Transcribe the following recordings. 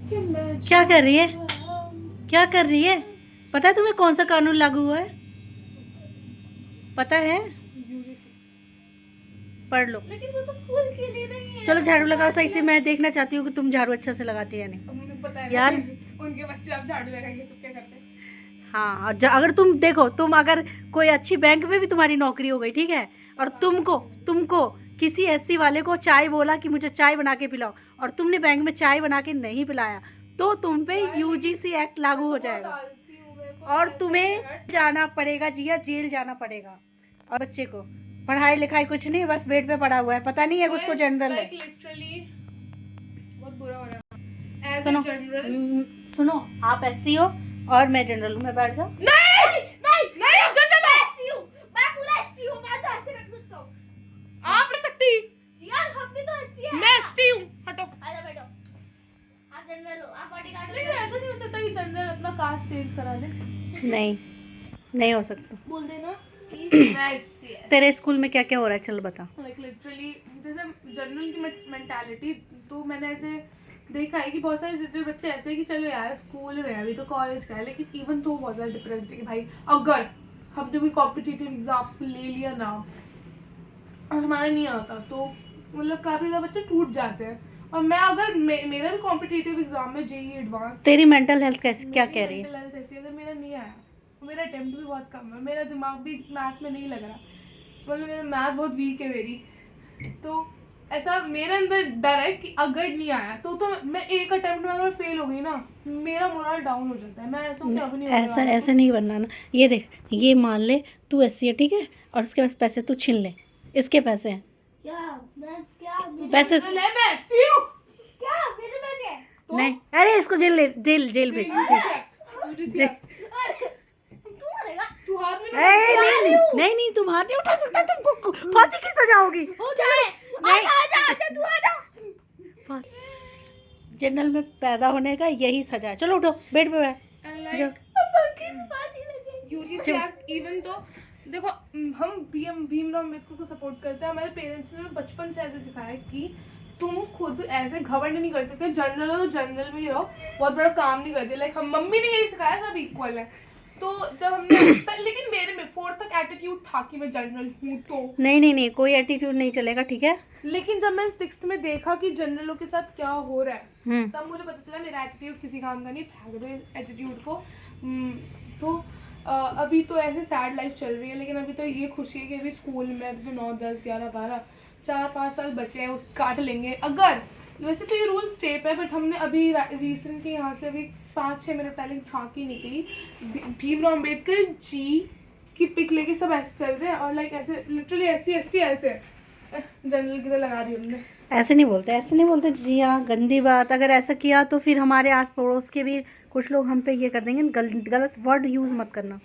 क्या कर रही है, क्या कर रही है? पता है तुम्हें कौन सा कानून लागू हुआ है? पता है? पढ़ लो। लेकिन वो तो स्कूल के लिए नहीं है। चलो झाड़ू लगाओ सही से, मैं देखना चाहती हूँ कि तुम झाड़ू अच्छा से लगाती है या नहीं। मुझे पता है यार उनके बच्चे अब झाड़ू लगाएंगे तो क्या करते हैं। हाँ, और अगर तुम देखो, तुम अगर कोई अच्छी बैंक में भी तुम्हारी नौकरी हो गई, ठीक है, और तुमको तुमको किसी एससी वाले को चाय बोला कि मुझे चाय बना के पिलाओ, और तुमने बैंक में चाय बना के नहीं पिलाया, तो तुम पे यूजीसी एक्ट लागू हो जाएगा और तुम्हें जाना पड़ेगा जिया, जेल जाना पड़ेगा। और बच्चे को पढ़ाई लिखाई कुछ नहीं, बस बेड पे पड़ा हुआ है, पता नहीं है उसको जनरल है। बहुत बुरा हो रहा है। सुनो सुनो, आप एससी हो और मैं जनरल हूँ, मैं बैठ जाऊँ? नहीं नहीं नहीं, आप जनरल एससी हूं, मैं पूरा एससी हूं, मैं तो अच्छे रख सकता हूं। आप रख सकती जी यार, हम भी तो एससी हैं। मैं एसटी हूं, हटो। आजा बैठो, आप जनरल हो, आप बॉडीगार्ड हो। लेकिन ऐसा नहीं हो सकता कि जनरल अपना कास्ट चेंज करा दे। नहीं, नहीं हो सकता। बोल देना कि मैं एससी है। तेरे स्कूल में क्या क्या हो रहा है, चल बता। लाइक लिटरली जैसे जनरल की मेंटालिटी, तो मैंने ऐसे देखा है कि बहुत सारे जनरल बच्चे ऐसे हैं कि चलो यार स्कूल में है, अभी तो कॉलेज का है, लेकिन इवन तो बहुत ज़्यादा डिप्रेस्ड है कि भाई अगर हमने कोई कॉम्पिटिटिव एग्जाम्स में ले लिया ना और हमारा नहीं आता, तो मतलब काफ़ी ज़्यादा बच्चे टूट जाते हैं। और मैं अगर मेरा भी कॉम्पिटिटिव एग्जाम में जेईई एडवांस, तेरी मेंटल हेल्थ कैसे, क्या कह रही है? मेंटल हेल्थ ऐसी, अगर मेरा नहीं आया, मेरा अटेम्प्ट भी बहुत कम है, मेरा दिमाग भी मैथ्स में नहीं लग रहा, मतलब मेरा मैथ्स बहुत वीक है मेरी, तो ऐसा मेरे अंदर डर है कि अगर नहीं आया तो मैं एक अटेम्प्ट में अगर फेल हो गई ना, मेरा मोरल डाउन हो जाता है। मैं ऐसा क्या नहीं ऐसा ऐसे नहीं बनना ना। ये देख, ये मान ले तू एससी है, ठीक है, और उसके पास पैसे तू छीन ले, इसके पैसे हैं क्या क्या पैसे मैं एससी हूं, क्या मेरे पैसे हैं तो? नहीं, अरे इसको जेल ले, जेल जेल भेज। तू हाथ में नहीं नहीं, तुम हाथ नहीं उठा सकता, तुमको फांसी की सजा होगी। हो जाए, आजा तू आजा। जनरल में पैदा होने का यही सजा है। चलो उठो, बेड पे बैठ। यूजीसी एक्ट इवन तो देखो, हम भीमराव अम्बेडकर को सपोर्ट करते हैं, हमारे पेरेंट्स ने बचपन से ऐसे सिखाया है कि तुम खुद ऐसे घमंड नहीं कर सकते, जनरल हो तो जनरल में ही रहो, बहुत बड़ा काम नहीं करते। लाइक हम मम्मी ने यही सिखाया, सब इक्वल है। तो जब हमने लेकिन मेरे में 4th तक एटीट्यूड था कि मैं जनरल हूँ, तो नहीं, कोई एटीट्यूड नहीं चलेगा, ठीक है। लेकिन जब मैं 6th में देखा कि जनरलों के साथ क्या हो रहा है, तब मुझे पता चला मेरा एटीट्यूड किसी काम का नहीं, फेंक दो एटीट्यूड को। तो अभी तो ऐसे सैड लाइफ चल रही है, लेकिन अभी तो ये खुशी है कि अभी स्कूल में अभी 9, 10, 11, 12, 4-5 साल बचे हैं, वो काट लेंगे। अगर वैसे तो ये रूल स्टेप है, बट हमने अभी रिसेंटली यहाँ से अभी 5-6 मिनट पहले झांकी निकली, भीमराव अम्बेडकर जी की पिक लेके सब ऐसे चल रहे हैं, और लाइक ऐसे लिटरली SC ST ऐसे जनरल की तो लगा दी उन्होंने। ऐसे नहीं बोलते जी हाँ, गंदी बात। अगर ऐसा किया तो फिर हमारे आस पड़ोस के भी कुछ लोग हम पे ये कर देंगे। गलत वर्ड यूज मत करना,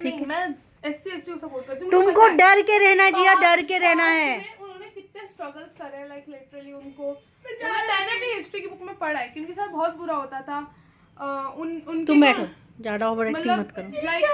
ठीक है। मैं SC ST को सपोर्ट करती हूँ। तुमको डर के रहना जिया, डर के रहना है। उन्होंने कितने स्ट्रगल्स करे हैं, लाइक लिटरली उनको मैंने अपनी हिस्ट्री की बुक में पढ़ा है कि उनके साथ बहुत बुरा होता था। तुम बैठो, ज्यादा ओवर एक्टिंग मत करो। लाइक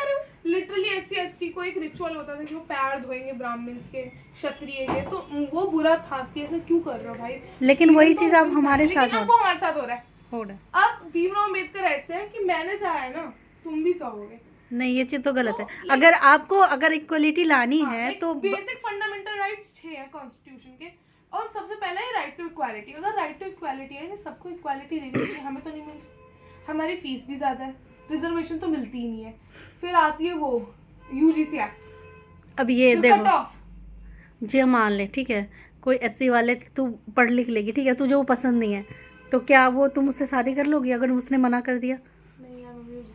लिटरली SC ST को एक रिचुअल होता था कि वो पैर धोएंगे ब्राह्मण्स के, क्षत्रिय के, तो वो बुरा था कि ऐसा क्यों कर रहे हो भाई। लेकिन वही चीज अब हमारे साथ हमारे साथ हो रहा है। है। अब भीमराव अम्बेडकर ऐसे है कि मैंने सहा है ना, तुम भी सहोगे। नहीं, ये चीज तो गलत है। अगर आपको अगर इक्वलिटी लानी है तो बेसिक फंडामेंटल राइट्स 6 है कॉन्स्टिट्यूशन के, और सबसे पहला है राइट टू इक्वालिटी। अगर राइट टू इक्वालिटी है, सबको इक्वालिटी देनी चाहिए, हमें तो नहीं मिलती, हमारी फीस भी ज़्यादा है, रिजर्वेशन तो मिलती ही नहीं है। फिर आती है वो यूजीसी एक्ट। अब ये देखो जी, मान ले ठीक है, कोई एससी वाले तू पढ़ लिख लेगी, ठीक है, तुझे वो पसंद नहीं है, तो क्या वो तुम उससे शादी कर लोगी? अगर उसने मना कर दिया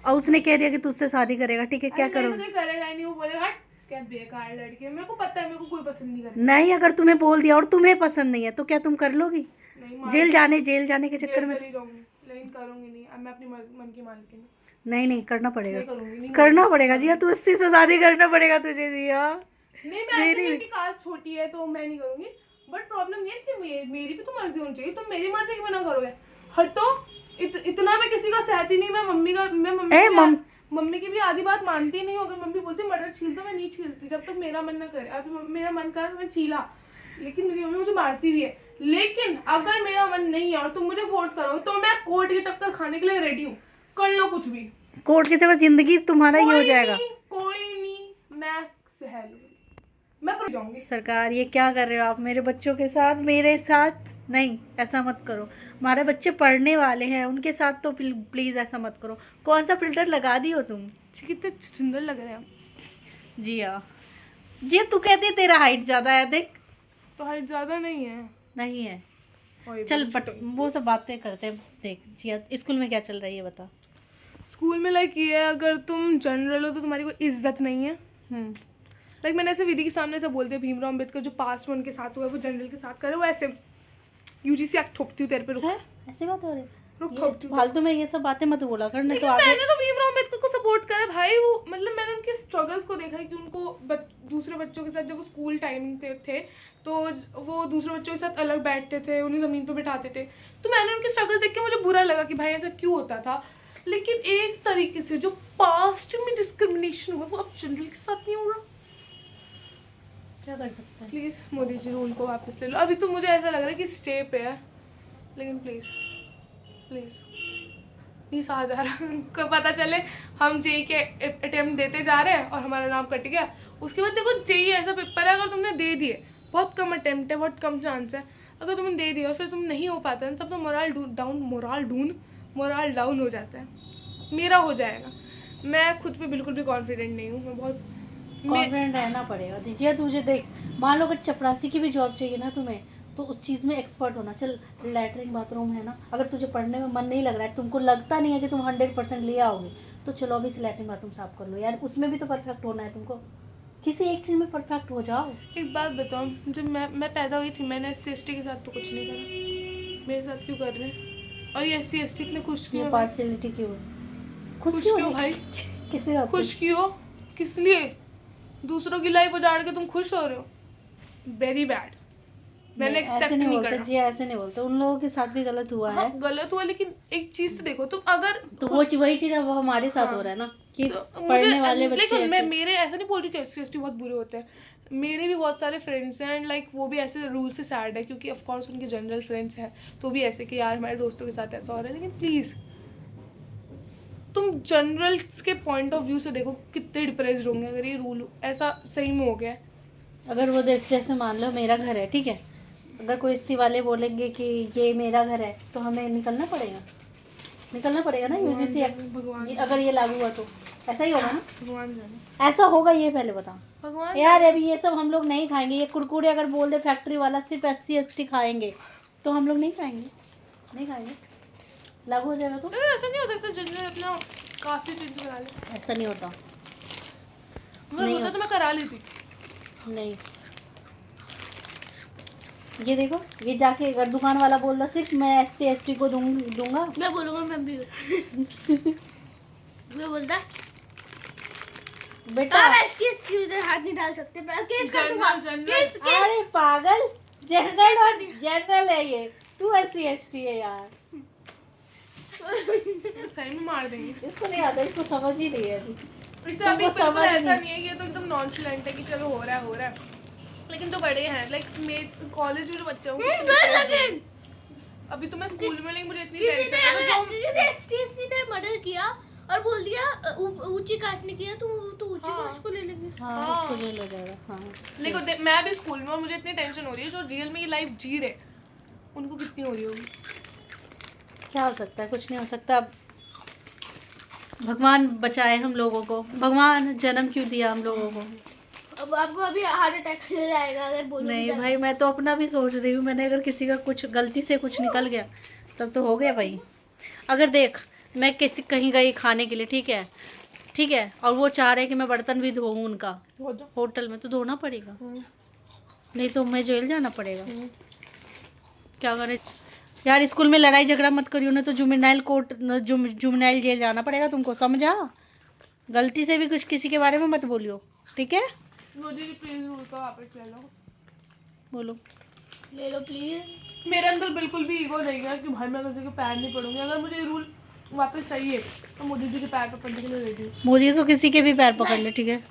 और उसने कह दिया कि तुझसे शादी करेगा, ठीक है, क्या करोगे? करेगा नहीं, वो बोलेगा क्या बेकार लड़की है, मेरे को पता है, मेरे को कोई पसंद नहीं करता। नहीं, अगर तुम्हें बोल दिया और तुम्हें पसंद नहीं है तो क्या तुम कर लोगी? जेल जाने के चक्कर में चली जाऊंगी, लेकिन करूंगी नहीं। अब मैं अपनी मन की मालिक हूं। नहीं, करना पड़ेगा, करना पड़ेगा जिया, तू उससे शादी करना पड़ेगा तुझे जिया। नहीं, मैं ऐसे नहीं कि कास्ट छोटी है तो मैं नहीं करूंगी, बट प्रॉब्लम ये है कि मेरी भी तो मर्जी होनी चाहिए। तुम मेरी मर्जी क्यों मना करोगे? हटो, इतना मैं किसी का सहती नहीं। मैं मम्मी की भी आधी बात मानती नहीं हूँ। अगर मम्मी बोलती मटर छील तो मैं नहीं छीलती जब तक मेरा मन ना करे। अभी मेरा मन कर मैं छीला, लेकिन मेरी मम्मी मुझे मारती भी है, लेकिन अगर मेरा मन नहीं है और तुम मुझे फोर्स करोगे तो मैं कोर्ट के चक्कर खाने के लिए रेडी हूँ, कर लो कुछ भी। कोर्ट के चक्कर जिंदगी तुम्हारा ही हो जाएगा। कोई नहीं, मैं सह लूंगी, मैं पर जाऊंगी। सरकार ये क्या कर रहे हो आप मेरे बच्चों के साथ? मेरे साथ नहीं, ऐसा मत करो। हमारे बच्चे पढ़ने वाले हैं, उनके साथ तो प्लीज़ ऐसा मत करो। कौन सा फिल्टर लगा दी हो तुम? कितने सुंदर लग रहे हैं। जी हाँ जी, तू कहती है तेरा हाइट ज़्यादा है, देख। तो हाइट ज्यादा नहीं है। नहीं है। ओए चल बहुत बट छोटी। वो सब बातें करते हैं। देख जिया, स्कूल में क्या चल रहा है ये बता। स्कूल में लाइक ये है, अगर तुम जनरल हो तो तुम्हारी कोई इज्जत नहीं है। लाइक मैंने ऐसे विधि के सामने ऐसा बोलते हैं, भीमराव अम्बेडकर जो पास्ट में उनके साथ हुआ है वो जनरल के साथ करे, वो ऐसे यूजीसी एक्ट ठोकती हूँ तेरे पे। रुक है ऐसी बात हो रही रुक, है? ठोकती हूँ। फालतू में ये सब बातें मत बोला कर, नहीं लेकिन तो आगे। मैंने तो भीमराव अम्बेडकर को सपोर्ट करा भाई। वो मतलब मैंने उनके स्ट्रगल्स को देखा है कि उनको दूसरे बच्चों के साथ जब वो स्कूल टाइमिंग पे थे तो वो दूसरे बच्चों के साथ अलग बैठते थे, उन्हें ज़मीन पे बिठाते थे। तो मैंने उनके स्ट्रगल देख के मुझे बुरा लगा कि भाई ऐसा क्यों होता था। लेकिन एक तरीके से जो पास्ट में डिस्क्रिमिनेशन हुआ वो अब जनरल के साथ नहीं होगा। क्या कर सकते हैं? प्लीज़ मोदी जी रूल को वापस ले लो। अभी तो मुझे ऐसा लग रहा है कि स्टे पे है, लेकिन प्लीज़ प्लीज़ प्लीज़ आ जा रहा को पता चले हम जेई के अटेम्प्ट देते जा रहे हैं और हमारा नाम कट गया। उसके बाद देखो जेई ऐसा पेपर है, अगर तुमने दे दिए, बहुत कम अटेम्प्ट है, बहुत कम चांस है, अगर तुमने दे दिया और फिर तुम नहीं हो पाता है तब तो मोरल डाउन हो जाता है। मेरा हो जाएगा। मैं खुद पे बिल्कुल भी कॉन्फिडेंट नहीं हूँ। मैं बहुत कॉन्फिडेंट रहना पड़ेगा दीजिए। तुझे देख, मान लो अगर चपरासी की भी जॉब चाहिए ना तुम्हें, तो उस चीज़ में एक्सपर्ट होना। चल लैट्रिन बाथरूम है ना, अगर तुझे पढ़ने में मन नहीं लग रहा है, तुमको लगता नहीं है कि तुम 100% ले आओगे, तो चलो अभी से लैट्रिन बाथरूम साफ कर लो यार। उसमें भी तो परफेक्ट होना है तुमको, किसी एक चीज़ में परफेक्ट हो जाओ। एक बात बताओ, जब मैं पैदा हुई थी मैंने SC/ST के साथ तो कुछ नहीं करा, मेरे साथ क्यों कर रहे हैं? और ये SC/ST इतने खुश क्यों ये हैं? पार्शियलिटी क्यों है? खुश खुश क्यों क्यों है? भाई? किसी बात खुश क्यों? किस लिए? दूसरों की लाइफ उजाड़ के तुम खुश हो रहे हो? Very bad. मैंने एक्सेप्ट ऐसे नहीं नहीं बोलते करा। जी, ऐसे नहीं बोलते। उन लोगों के साथ भी गलत हुआ है। हाँ गलत हुआ, लेकिन एक चीज से देखो, तुम अगर तो वो वही चीज़ अब हमारे साथ हाँ। हो रहा है ना कि तो पढ़ने वाले बच्चे लेकिन मैं ऐसे। मेरे ऐसा नहीं बोल रही कि SC/ST बहुत बुरे होते हैं। मेरे भी बहुत सारे फ्रेंड्स हैं एंड लाइक वो भी ऐसे रूल से सैड है, क्योंकि ऑफ कोर्स उनके जनरल फ्रेंड्स हैं तो भी ऐसे कि यार हमारे दोस्तों के साथ ऐसा हो रहा है। लेकिन प्लीज़ तुम जनरल्स के पॉइंट ऑफ व्यू से देखो कितने डिप्रेस्ड होंगे अगर ये रूल ऐसा सही में हो गया। अगर वो जैसे मान लो मेरा घर है, ठीक है, अगर कोई SC वाले बोलेंगे कि ये मेरा घर है, तो हमें निकलना पड़ेगा ना यूजीसी एक्ट। भगवान अगर ये लागू हुआ तो ऐसा ही होगा ना? भगवान जाने। ऐसा होगा, ये पहले बता भगवान यार। अभी ये सब हम लोग नहीं खाएंगे। ये कुरकुरे अगर बोल दे फैक्ट्री वाला सिर्फ SC/ST खाएंगे, तो हम लोग नहीं खाएंगे। लागू हो जाएगा तो ऐसा नहीं हो सकता जनरल अपना काफी चेंज करा ले। ऐसा नहीं होता। अगर होता तो मैं करा लेती। नहीं, ये देखो, ये जाके अगर दुकान वाला बोल रहा सिर्फ मैं SC/ST को दूंगा, मैं बोलूँगा मैं भी मैं बोलता बेटा। SC/ST उधर हाथ नहीं डाल सकते, मैं केस कर दूंगा। केस अरे पागल, जनरल है ये, तू SC/ST है यार। सही में मार देंगे। इसको नहीं आता, इसको समझ ही नहीं है अभी। इससे अभी तुमको बिल्कुल समझ ऐसा नहीं। नहीं है, ये तो एकदम नॉनचुलेंट है कि चलो हो रहा है। लेकिन तो बड़े हैं, लाइक मेरे कॉलेज में जो बच्चे हैं अभी तो मैं स्कूल में, लेकिन मुझे इतनी टेंशन है। SC/ST ने मर्डर किया और बोल दिया ऊंची कास्ट ने किया, तो ऊंची हाँ। कास्ट को ले लेंगे। हाँ, उसको जेल हो जाएगा। हाँ, लेकिन मैं भी स्कूल में और मुझे इतनी टेंशन हो रही है, जो रियल में ये लाइफ जी रहे उनको कितनी हो रही होगी। क्या हो सकता है? कुछ नहीं हो सकता। भगवान बचाए हम लोगों को। भगवान जन्म क्यों दिया हम लोगों को? अब आपको अभी हार्ट अटैक हो जाएगा अगर बोलोगे नहीं ज्यादा। भाई, मैं तो अपना भी सोच रही हूँ। मैंने अगर किसी का कुछ गलती से कुछ निकल गया तब तो हो गया भाई। अगर देख, मैं कहीं गई खाने के लिए, ठीक है, और वो चाह रहे कि मैं बर्तन भी धोऊं उनका होटल में, तो धोना पड़ेगा, नहीं तो मैं जेल जाना पड़ेगा। क्या करे यार? स्कूल में लड़ाई झगड़ा मत करियो ना, तो जुवेनाइल जेल जाना पड़ेगा तुमको, समझा? गलती से भी कुछ किसी के बारे में मत बोलियो, ठीक है? मोदी जी प्लीज रूल का वापस ले लो। बोलो, ले लो प्लीज। मेरे अंदर बिल्कुल भी ईगो नहीं है कि भाई मैं किसी के पैर नहीं पड़ूंगी। अगर मुझे ये रूल वापस चाहिए तो मोदी जी के पैर पर पड़ने के लिए रेडी हूँ। मोदी तो किसी के भी पैर पकड़ ले, ठीक है?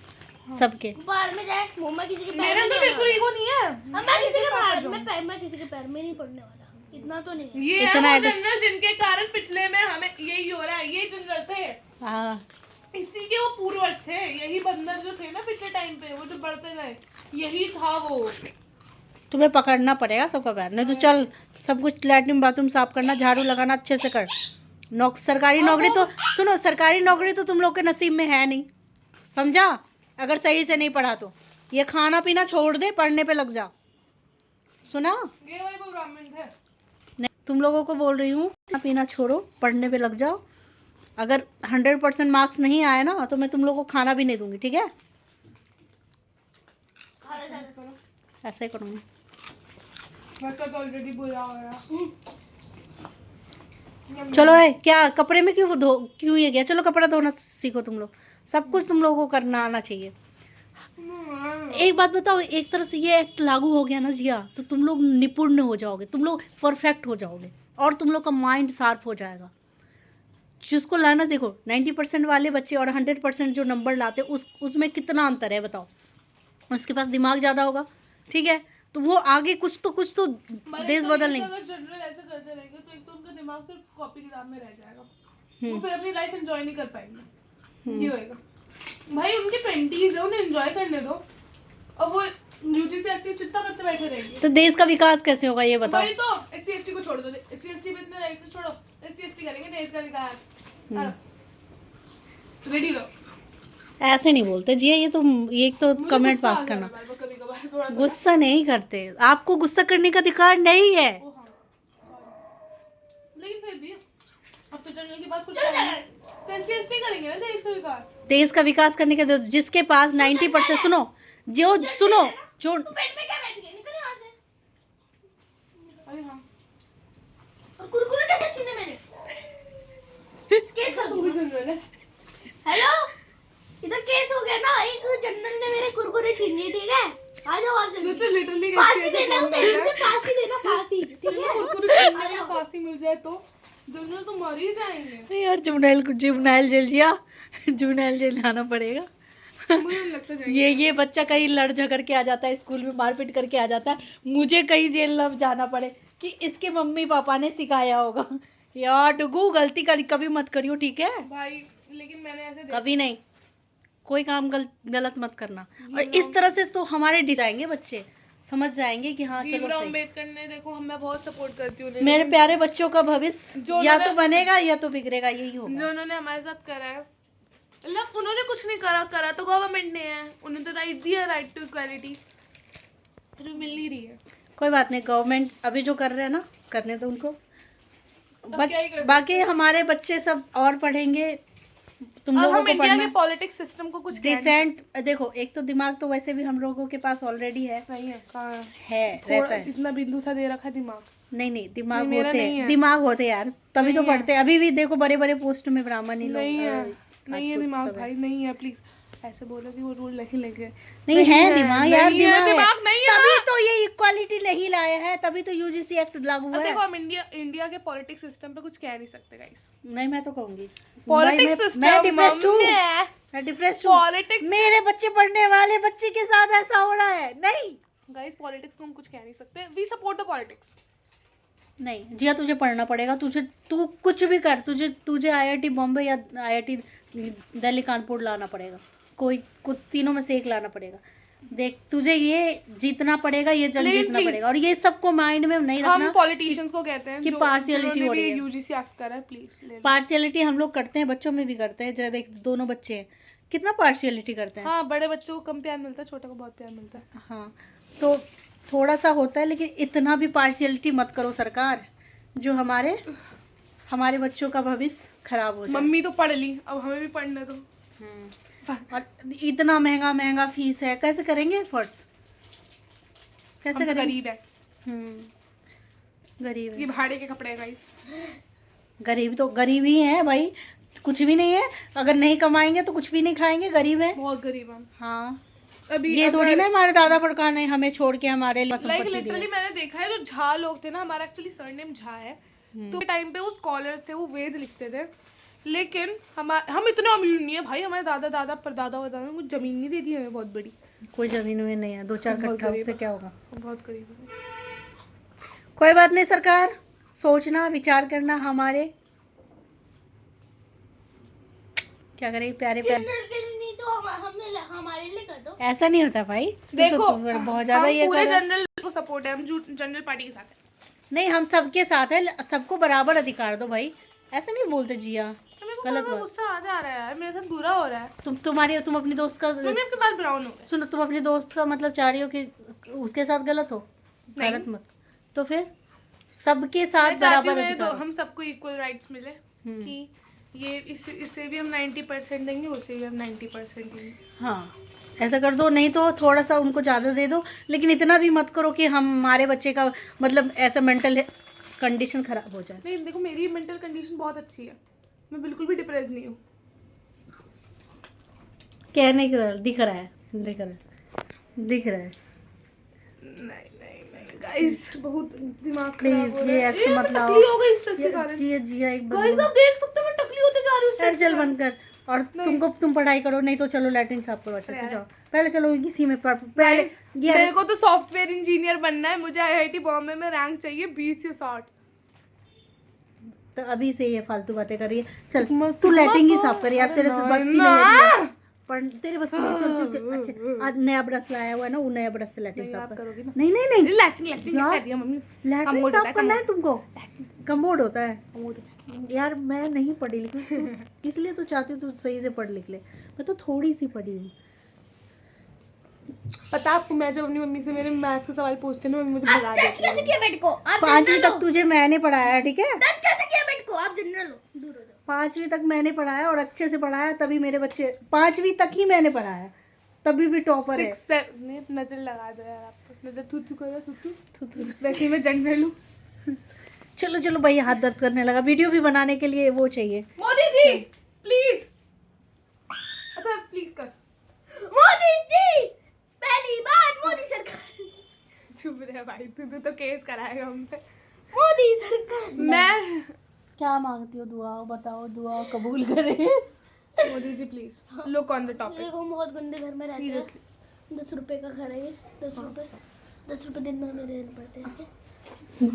सबके। पहाड़ में जाए मुंह किसी के पैर मेरे में अंदर नहीं बिल्कुल ईगो नहीं है। हाँ, मैं किसी के पहाड़ मैं किसी के पैर में नहीं पड़ने वाला, इतना तो नहीं है। ये है इतना वो है तो- जनरल जिनके कारण पिछले में हमें यही हो रहा है। ये जनरल थे, हाँ इसी के वो पूर्वज थे। यही बंदर जो थे ना पिछले टाइम पे, वो जो बढ़ते गए, यही था वो। तुम्हें पकड़ना पड़ेगा सबका पैर, नहीं तो चल सब कुछ लैट्रिन बाथरूम साफ करना, झाड़ू लगाना अच्छे से कर। सरकारी नौकरी तो सुनो, सरकारी नौकरी तो तुम लोग के नसीब में है नहीं, समझा? अगर सही से नहीं पढ़ा तो ये खाना पीना छोड़ दे, पढ़ने पे लग जा, सुना? ये वही वो ब्राह्मण थे। नहीं, तुम लोगों को बोल रही हूँ, खाना पीना छोड़ो, पढ़ने पे लग जाओ। अगर 100% मार्क्स नहीं आए ना तो मैं तुम लोग को खाना भी नहीं दूंगी, ठीक है? ऐसा ही करूँगी। मैं तो ऑलरेडी बुरा हो रहा। चलो है क्या, कपड़े में क्यों ये गया? चलो कपड़ा धोना सीखो तुम लोग, सब कुछ तुम लोगों को करना आना चाहिए। एक बात बताओ, एक तरह से ये एक्ट लागू हो गया ना जिया, तो तुम लोग निपुण हो जाओगे, तुम लोग परफेक्ट हो जाओगे और तुम लोग का माइंड शार्प हो जाएगा। जिसको लाना, देखो 90% वाले बच्चे और 100% जो नंबर लाते उसमें कितना अंतर है बताओ? उसके पास दिमाग ज़्यादा होगा, ठीक है, तो वो आगे कुछ तो देश बदल नहीं। अगर जनरल ऐसे करते रहेंगे तो एक तो उनका दिमाग सिर्फ कॉपी किताब में रह जाएगा, वो फिर अपनी लाइफ एंजॉय नहीं कर पाएंगे। ये होएगा भाई, उनके 20s है, उन्हें एंजॉय करने दो। और वो यूजीसी एक्टिव चिंता करते बैठे रहेंगे तो देश का विकास कैसे होगा ये बताओ? भाई तो एससी एसटी को छोड़ दो, एससी एसटी पे इतने राइट्स छोड़ो, एससी एसटी करेंगे देश का विकास। रेडी रहो। ऐसे नहीं बोलते जी, ये तो कमेंट पास करना। कभी कभार थोड़ा गुस्सा नहीं करते, आपको गुस्सा करने का अधिकार नहीं है। लेकिन फिर भी अब तो जनरल के पास कुछ तो एससी एसटी करेंगे ना देश का विकास। देश का विकास करने के जिसके पास 90% सुनो जो पेट में क्या बैठ गया, निकल यहाँ से। अरे हाँ, और कुरकुरे कैसे छीने मेरे? केस कर वो भी जनरल है। हेलो, इधर केस हो गया ना, एक जनरल ने मेरे कुरकुरे छीन लिए, ठीक है? आ जाओ आप जल्दी। तो लिटरली फांसी देना उसे फांसी देना, फांसी, ठीक है? कुरकुरे छीनने में फांसी मिल जाए तो जनरल तो मर ही जाएंगे। यार जुबनैल जेल जिया, जुबनैल जेल जाना पड़ेगा। मुझे नहीं लगता जाएंगे। ये बच्चा कहीं लड़ झगड़ के आ जाता है, स्कूल में मारपीट करके आ जाता है, मुझे कहीं जेल न जाना पड़े कि इसके मम्मी पापा ने सिखाया होगा। यार डुगू, गलती कभी मत करियो, ठीक है? भाई लेकिन मैंने ऐसे कभी नहीं, कोई काम गलत मत करना। और इस तरह से तो हमारे डिजाएंगे बच्चे, समझ जाएंगे कि हाँ चलो भीमराव सही। अम्बेडकर ने, देखो मैं बहुत सपोर्ट करती हूँ मेरे प्यारे बच्चों का भविष्य जो या उन्होंने- तो बनेगा या तो बिगड़ेगा, यही होगा। जो उन्होंने हमारे साथ करा है। मतलब उन्होंने कुछ नहीं करा तो गवर्नमेंट ने है, उन्हें तो राइट दिया, राइट टू इक्वालिटी, फिर भी मिल नहीं रही है। कोई बात नहीं, गवर्नमेंट अभी जो कर रहे हैं ना, करने दो उनको। क्या ही कर बाकी हमारे बच्चे सब और पढ़ेंगे, तुम अब लोगों हम को इंडिया के पढ़ना पॉलिटिक्स सिस्टम को कुछ कह नहीं डिसेंट। देखो एक तो दिमाग तो वैसे भी हम लोगों के पास ऑलरेडी है, सकते। नहीं है, कहाँ है? रहता थोड़ा है। इतना बिंदु सा दे रखा है दिमाग। नहीं दिमाग मेरा होते नहीं हैं, है। दिमाग होते हैं यार, तभी तो नहीं है। पढ़ते हैं। अभी भी देखो बड़े बड़े पोस्ट में ब्राह्मण ही लोग नहीं है, नहीं है राजपूत दिमाग सब है। भाई, नहीं है। प्लीज ऐसे बोलो कि वो रूल नहीं लेके। नहीं है दिमाग यार, नहीं है, दिमाग नहीं है तभी ना। तो ये इक्वालिटी नहीं लाया है, तभी तो यूजीसी एक्ट लागू अब हुआ है। देखो हम इंडिया के पॉलिटिक्स सिस्टम पे कुछ कह नहीं सकते गाइस। नहीं मैं तो कहूंगी पॉलिटिक्स मैं सिस्टम डिप्रेस्ड हूँ, है। मैं डिप्रेस्ड हूँ। पॉलिटिक्स मेरे बच्चे पढ़ने वाले बच्चे के साथ ऐसा हो रहा है। नहीं गाइस, पॉलिटिक्स को हम कुछ कह नहीं सकते। We support the politics. नहीं जिया, तुझे पढ़ना पड़ेगा, तू कुछ भी कर, तुझे आईआईटी बॉम्बे या आईआईटी दिल्ली कानपुर लाना पड़ेगा, कुछ तीनों में से एक लाना पड़ेगा। देख तुझे ये जीतना पड़ेगा, ये जंग लेकिन जीतना please, पड़ेगा, और ये सबको माइंड में नहीं हम रखना पॉलिटिशियंस को कहते हैं कि partiality हो रही है। यूजीसी एक्ट करा है, प्लीज ले लो। पार्शियलिटी हम लोग करते हैं, बच्चों में भी करते हैं। जब देख दोनों बच्चे हैं, कितना पार्शियलिटी करते हैं। हाँ, बड़े बच्चों को कम प्यार मिलता है, छोटे को बहुत प्यार मिलता है। हाँ तो थोड़ा सा होता है, लेकिन इतना भी पार्शियलिटी मत करो सरकार, जो हमारे बच्चों का भविष्य खराब हो जाए। मम्मी तो पढ़ ली, अब हमें भी पढ़ने दो। और इतना महंगा फीस है, कैसे करेंगे एफर्ट्स, कैसे हम तो करेंगे? गरीब है, गरीब ये भाड़े के कपड़े गाइस। गरीब तो गरीब ही है भाई, कुछ भी नहीं है। अगर नहीं कमाएंगे तो कुछ भी नहीं खाएंगे, गरीब है। बहुत गरीब हम। हाँ अभी ये थोड़ी ना हमारे दादा पड़का ने हमें छोड़ के हमारे लिए लाइक संपत्ति दी लिटरली है। मैंने देखा है, जो झा लोग थे ना, हमारा एक्चुअली सरनेम झा है, तो टाइम पे वो स्कॉलर्स थे, वो वेद लिखते थे। लेकिन हम इतने अमीर नहीं है भाई, हमारे दादा दादा परदादा ने कुछ जमीन नहीं दे दी हमें बहुत बड़ी। कोई जमीन में नहीं है, 2-4 बहुत कट्ठा, गरीब उससे है। क्या होगा। हम बहुत गरीब हैं। कोई बात नहीं, सरकार सोचना विचार करना हमारे, क्या करें प्यारे प्यारे। जनरल के लिए नहीं तो हमारे लिए कर दो। ऐसा नहीं होता भाई, देखो बहुत ज्यादा हम ये पूरे कर रहे हैं। जनरल को सपोर्ट है, हम जनरल पार्टी के साथ है। नहीं, हम सबके साथ है, सबको बराबर अधिकार दो भाई, ऐसा नहीं बोलते जिया, मेरे को गलत बड़ा बात। गुस्सा आ जा रहा है यार, मेरे साथ बुरा हो रहा है। तुम अपनी दोस्त का मम्मी आपके बाल ब्राउन हो गए। सुनो, तुम अपनी दोस्त का मतलब चाह रही हो कि उसके साथ गलत हो, नहीं। गलत मत, तो फिर सबके मैं साथ चाहती बराबर हूँ मेरे अधिकार। हम सबको इक्वल राइट्स मिले कि ये इससे भी हम 90% देंगे, उससे भी हम 90% देंगे। हाँ, ऐसा कर दो, नहीं तो थोड़ा सा उनको ज़्यादा दे दो, लेकिन इतना भी मत करो कि हमारे बच्चे का मतलब ऐसा मेंटल कंडीशन खराब हो जाए। नहीं देखो, मेरी मेंटल कंडीशन बहुत अच्छी है, मैं बिल्कुल भी डिप्रेस नहीं हूँ। कहने की जरूरत, दिख रहा है, दिख रहा है, दिख रहा है। नहीं नहीं नहीं गाइस, बहुत दिमाग खराब प्लीज हो रहा ये है। एक्शन मत मैं लाओ। टकली हो गई स्ट्रेस के कारण। जिया जिया एक बार गाइस आप देख सकते हो मैं टकली होते जा रही हूँ यार, stress चल के बंद कर, और तुम पढ़ाई करो, नहीं तो चलो लैट्रिन साफ करो अच्छे से, जाओ पहले, चलो इसी में पहले Guys, मेरे को तो सॉफ्टवेयर इंजीनियर बनना है, मुझे आईआईटी बॉम्बे में रैंक चाहिए 20 या 60। तो अभी से ये फालतू बातें कर रही है, चल सिग्मा- तू लैट्रिन ही सिग्मा साफ कर यार, को- तेरे से बस की ना। नहीं है, पर तेरे बस की नहीं, चल चल चल। अच्छा, आज नया ब्रश लाया हुआ है ना, वो नया ब्रश से लैट्रिन नहीं, साफ आप कर। करोगी ना? नहीं नहीं नहीं, लैट्रिन यार, कह दिया मम्मी। लैट्रिन कमोड साफ होता है, करना है तुमको, कमोड होता है यार। मैं नहीं पढ़ी लिखी, इसलिए तो चाहती हूँ तू सही से पढ़ लिख ले, मैं तो थोड़ी सी पढ़ी हूँ। पता आपको, मैं जब अपनी मम्मी से मेरे मैथ्स के सवाल पूछते हैं ना, मम्मी मुझे भगा टच देती है। कैसे किया बेड को? आप 5वीं तक तुझे मैंने पढ़ाया, ठीक है, टच कैसे किया बेड को? आप जनरल हो, दूर हो जाओ। 5वीं तक मैंने पढ़ाया और अच्छे से पढ़ाया, तभी मेरे बच्चे 5वीं तक ही मैंने पढ़ाया, तभी भी टॉपर है। 6 7 नजर लगा दो यार, आप तो नजर थू थू करो, थू थू। वैसे ही मैं जनरल हूँ। चलो चलो भाई, हाथ दर्द करने लगा, वीडियो भी बनाने के लिए वो चाहिए। मोदी जी प्लीज, अच्छा प्लीज कर। मोदी जी, पहली बार मोदी सरकार। चुप रहे भाई, तू तो केस कराएगा हम पे। मोदी सरकार। मैं क्या मांगती हो, दुआ बताओ, दुआ कबूल करे। Modi ji please look on the topic देखो, हम बहुत गंदे घर में रहते हैं। सीरियसली। 10 रुपए का घर है ये, 10 रुपए दिन में हमें देने पड़ते हैं इसके।